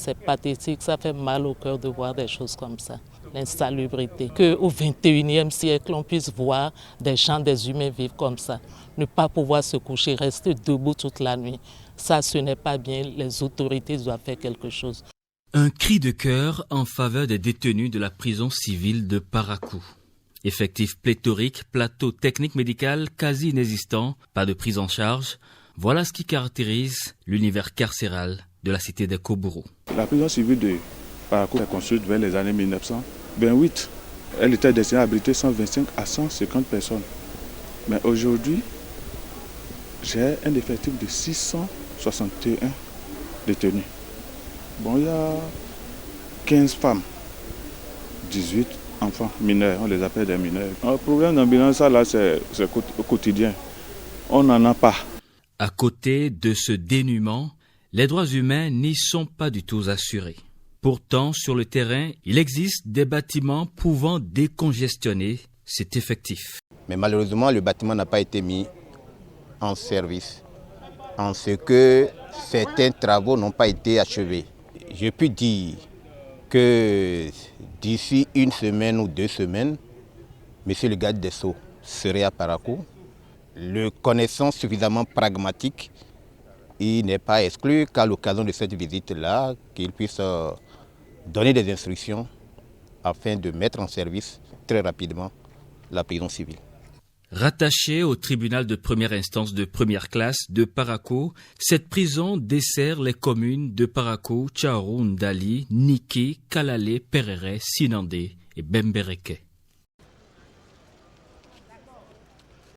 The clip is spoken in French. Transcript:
C'est pathétique, ça fait mal au cœur de voir des choses comme ça. L'insalubrité. Qu'au XXIe siècle, on puisse voir des gens, des humains vivre comme ça. Ne pas pouvoir se coucher, rester debout toute la nuit. Ça, ce n'est pas bien. Les autorités doivent faire quelque chose. Un cri de cœur en faveur des détenus de la prison civile de Parakou. Effectif pléthorique, plateau technique médical quasi inexistant, pas de prise en charge. Voilà ce qui caractérise l'univers carcéral de la cité des Kobourou. La prison civile de Parakou est construite vers les années 1928. Elle était destinée à abriter 125 à 150 personnes. Mais aujourd'hui, j'ai un effectif de 661 détenus. Bon, il y a 15 femmes, 18 enfants mineurs, on les appelle des mineurs. Le problème d'ambulance, là, c'est au quotidien. On n'en a pas. À côté de ce dénuement, les droits humains n'y sont pas du tout assurés. Pourtant, sur le terrain, il existe des bâtiments pouvant décongestionner cet effectif. Mais malheureusement, le bâtiment n'a pas été mis en service, en ce que certains travaux n'ont pas été achevés. Je peux dire que d'ici une semaine ou 2 semaines, monsieur le garde des Sceaux serait à Parakou. Le connaissant suffisamment pragmatique, il n'est pas exclu qu'à l'occasion de cette visite-là, qu'il puisse donner des instructions afin de mettre en service très rapidement la prison civile. Rattachée au tribunal de première instance de première classe de Parakou, cette prison dessert les communes de Parakou, Tchaourou, Ndali, Niki, Kalale, Perere, Sinandé et Bembereke.